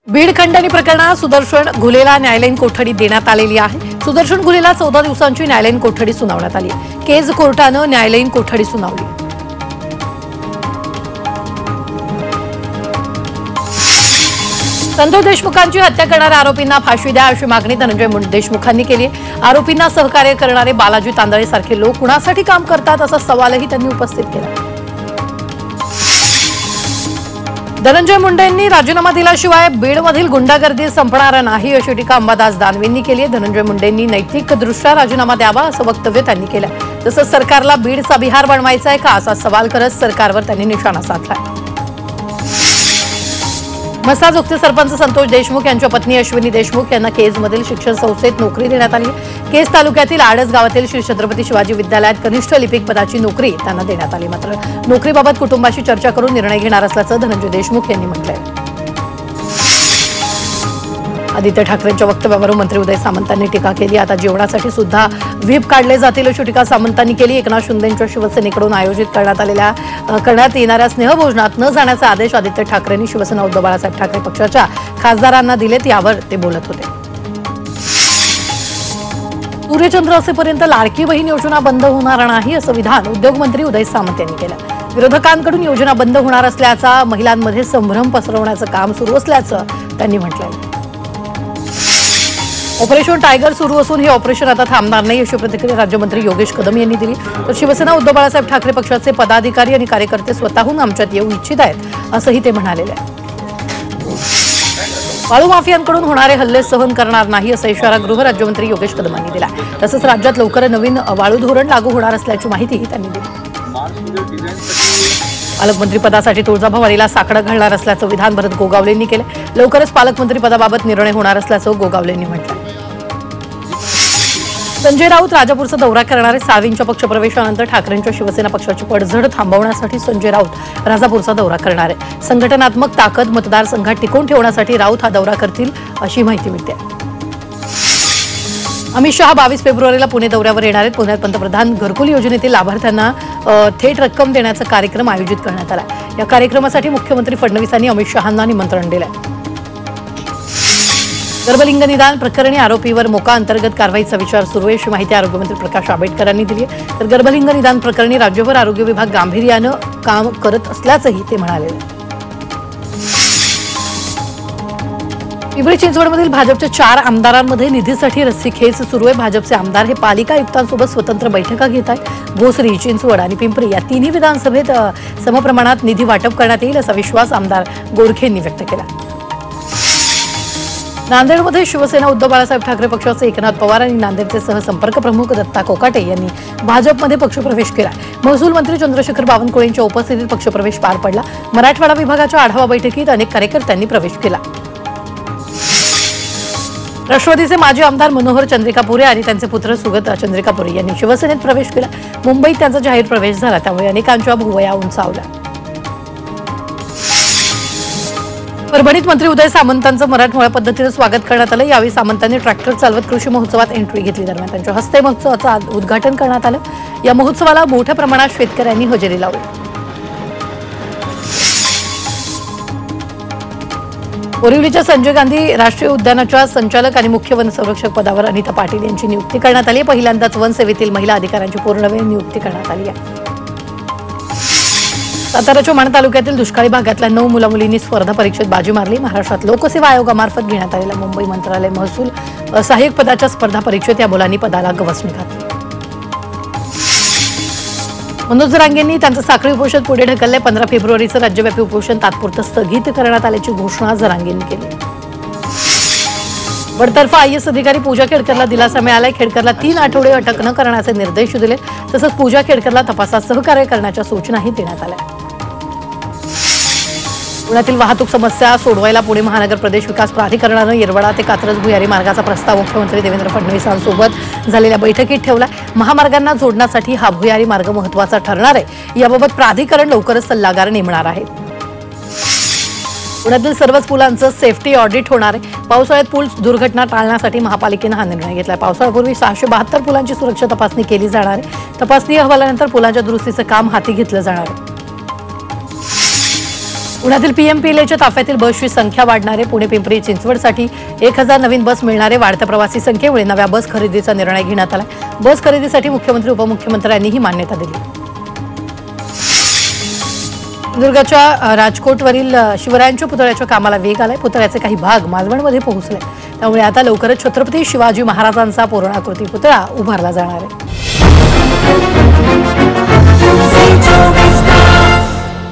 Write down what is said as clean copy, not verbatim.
बीड खंडणी प्रकरणात सुदर्शन घुलेला न्यायालयीन कोठडी देण्यात आलेली आहे। सुदर्शन घुलेला 14 दिवसांची न्यायालयीन कोठडी सुनावण्यात आली। केज कोर्टाने न्यायालयीन कोठडी सुनावली। संतोष देशमुखांची हत्या करणाऱ्या आरोपींना फाशी द्या अशी मागणी धनंजय देशमुखांनी केली। आरोपींना सहकार्य करणारे बालाजी तांदळे सारखे लोक कुणासाठी काम करतात असा सवालही त्यांनी उपस्थित केला। धनंजय मुंडेंनी राजीनामा दिल्याशिवाय बीडमधील गुंडागर्दी संपणार नाही अशी टीका अंबादास दानवेंनी केली आहे। धनंजय मुंडेंनी नैतिकदृष्ट्या राजीनामा द्यावा असं वक्तव्य त्यांनी केलं। तसंच सरकारला बीडचा बिहार बनवायचा आहे का असा सवाल करत सरकारवर त्यांनी निशाणा साधला। मसाजोगचे सरपंच संतोष देशमुख यांच्या पत्नी अश्विनी देशमुख यांना केजमधील शिक्षण संस्थेत नोकरी देण्यात आली। केज तालुक्यातील आडस गावातील श्री छत्रपती शिवाजी विद्यालयात कनिष्ठ लिपिक पदाची नोकरी त्यांना देण्यात आली। मात्र नोकरीबाबत कुटुंबाशी चर्चा करून निर्णय घेणार असल्याचं धनंजय देशमुख यांनी म्हटलंय। आदित्य ठाकरेंच्या वक्तव्यावरून मंत्री उदय सामंतांनी टीका केली। आता जेवणासाठी सुद्धा व्हीप काढले जातील अशी टीका सामंतांनी केली। एकनाथ शिंदेंच्या शिवसेनेकडून आयोजित करण्यात येणाऱ्या स्नेहभोजनात न जाण्याचा आदेश आदित्य ठाकरेंनी शिवसेना उद्धव बाळासाहेब ठाकरे पक्षाच्या खासदारांना दिलेत, यावर ते बोलत होते। सूर्यचंद्र असेपर्यंत लाडकी बहीण योजना बंद होणार नाही असं विधान उद्योगमंत्री उदय सामंत यांनी केलं। विरोधकांकडून योजना बंद होणार असल्याचा महिलांमध्ये संभ्रम पसरवण्याचं काम सुरू असल्याचं त्यांनी म्हटलं। ऑपरेशन टायगर सुरू असून हे ऑपरेशन आता थांबणार नाही अशी प्रतिक्रिया राज्यमंत्री योगेश कदम यांनी दिली। तर शिवसेना उद्धव बाळासाहेब ठाकरे पक्षाचे पदाधिकारी आणि कार्यकर्ते स्वतःहून आमच्यात येऊ इच्छित आहेत असंही ते म्हणाले। वाळू माफियांकडून होणारे हल्ले सहन करणार नाही असा इशारा गृहराज्यमंत्री योगेश कदम यांनी दिला। तसंच राज्यात लवकर नवीन वाळू धोरण लागू होणार असल्याची माहितीही त्यांनी दिली। पालकमंत्री पदासाठी तुळजाभवानीला साकडं घालणार असल्याचं विधान भरत गोगावलेंनी केलं। लवकरच पालकमंत्री पदाबाबत निर्णय होणार असल्याचं गोगावलेंनी म्हटलं। संजय राऊत राजापूरचा दौरा करणारे साळवींच्या पक्षप्रवेशानंतर ठाकरेंच्या शिवसेना पक्षाची पडझड थांबवण्यासाठी संजय राऊत राजापूरचा दौरा करणार आहे। संघटनात्मक ताकद मतदारसंघात टिकवून ठेवण्यासाठी राऊत हा दौरा करतील अशी माहिती मिळते। अमित शहा 22 फेब्रुवारीला पुणे दौऱ्यावर येणार आहेत। पुण्यात पंतप्रधान घरकुल योजनेतील लाभार्थ्यांना थेट रक्कम देण्याचा कार्यक्रम आयोजित करण्यात आला। या कार्यक्रमासाठी मुख्यमंत्री फडणवीसांनी अमित शहांना निमंत्रण दिलं। गर्भलिंग निदान प्रकरणी आरोपीवर मोका अंतर्गत कारवाईचा विचार सुरू आहे अशी माहिती आरोग्यमंत्री प्रकाश आंबेडकरांनी दिली आहे। तर गर्भलिंग निदान प्रकरणी राज्यभर आरोग्य विभाग गांभीर्यानं काम करत असल्याचंही ते म्हणाले। पिंपरी चिंचवडमधील भाजपच्या 4 आमदारांमध्ये निधीसाठी रस्सीखेच सुरू आहे। भाजपचे आमदार हे पालिका आयुक्तांसोबत स्वतंत्र बैठका घेत आहेत। भोसरी, चिंचवड आणि पिंपरी या तिन्ही विधानसभेत समप्रमाणात निधी वाटप करण्यात येईल असा विश्वास आमदार गोरखेंनी व्यक्त केला। नांदेडमध्ये शिवसेना उद्धव बाळासाहेब ठाकरे पक्षाचे एकनाथ पवार आणि नांदेडचे सहसंपर्क प्रमुख दत्ता कोकाटे यांनी भाजपमध्ये पक्षप्रवेश केला। महसूल मंत्री चंद्रशेखर बावनकुळेंच्या उपस्थितीत पक्षप्रवेश पार पडला। मराठवाडा विभागाच्या आढावा बैठकीत अनेक कार्यकर्त्यांनी प्रवेश केला। राष्ट्रवादीचे माजी आमदार मनोहर चंद्रिकापुरे आणि त्यांचे पुत्र सुगत चंद्रिकापुरे यांनी शिवसेनेत प्रवेश केला। मुंबईत त्यांचा जाहीर प्रवेश झाला, त्यामुळे अनेकांच्या भुवया उंचावल्या। परभणीत मंत्री उदय सामंतांचं मराठमोळ्या पद्धतीने स्वागत करण्यात आलं। यावेळी सामंतांनी ट्रॅक्टर चालवत कृषी महोत्सवात एंट्री घेतली। दरम्यान त्यांच्या हस्ते महोत्सवाचं उद्घाटन करण्यात आलं। या महोत्सवाला मोठ्या प्रमाणात शेतकऱ्यांनी हजेरी लावली। बोरिवलीच्या संजय गांधी राष्ट्रीय उद्यानाच्या संचालक आणि मुख्य वन संरक्षक पदावर अनिता पाटील यांची नियुक्ती करण्यात आली। पहिल्यांदाच वन सेवेतील महिला अधिकाऱ्यांची पूर्णवेळ नियुक्ती करण्यात आली आहे। साताराच्या माण तालुक्यातील दुष्काळी भागातल्या 9 मुलामुलींनी स्पर्धा परीक्षेत बाजी मारली। महाराष्ट्रात लोकसेवा आयोगामार्फत घेण्यात आलेल्या मुंबई मंत्रालय महसूल सहाय्यक पदाच्या स्पर्धा परीक्षेत या मुलांनी पदाला गवसणी घातली। मनोज जरांगेंनी त्यांचं साखळी उपोषण पुढे ढकलले। 15 फेब्रुवारीचं राज्यव्यापी उपोषण तात्पुरतं स्थगित करण्यात आल्याची घोषणा जरांगेंनी केली। बडतर्फा आयएस अधिकारी पूजा खेडकरला दिलासा मिळालाय। खेडकरला 3 आठवडे अटक न करण्याचे निर्देश दिले। तसंच पूजा खेडकरला तपासात सहकार्य करण्याच्या सूचनाही देण्यात आल्या। पुण्यातील वाहतूक समस्या सोडवायला पुणे महानगर प्रदेश विकास प्राधिकरणानं येरवडा ते कात्रज भुयारी मार्गाचा प्रस्ताव मुख्यमंत्री देवेंद्र फडणवीसांसोबत झालेल्या बैठकीत ठेवला। महामार्गांना जोडण्यासाठी हा भुयारी मार्ग महत्त्वाचा ठरणार आहे। याबाबत प्राधिकरण लवकरच सल्लागार नेमणार आहे। पुण्यातील सर्वच पुलांचं सेफ्टी ऑडिट होणार आहे। पावसाळ्यात पूल दुर्घटना टाळण्यासाठी महापालिकेनं हा निर्णय घेतला। पावसाळ्यापूर्वी 672 पुलांची सुरक्षा तपासणी केली जाणार आहे। तपासणी अहवालानंतर पुलांच्या दुरुस्तीचं काम हाती घेतलं जाणार आहे। पुण्यातील पीएमपीएलच्या ताफ्यातील बसची संख्या वाढणारे पुणे पिंपरी चिंचवडसाठी 1000 नवीन बस मिळणारे वाढत्या प्रवासी संख्येमुळे नव्या बस खरेदीचा निर्णय घेण्यात आला। बस खरेदीसाठी मुख्यमंत्री उपमुख्यमंत्र्यांनीही मान्यता दिली। दुर्गाच्या राजकोटवरील शिवरायांच्या पुतळ्याच्या कामाला वेग आलाय। पुतळ्याचे काही भाग मालवणमध्ये पोहोचले, त्यामुळे आता लवकरच छत्रपती शिवाजी महाराजांचा पूर्णाकृती पुतळा उभारला जाणार आहे।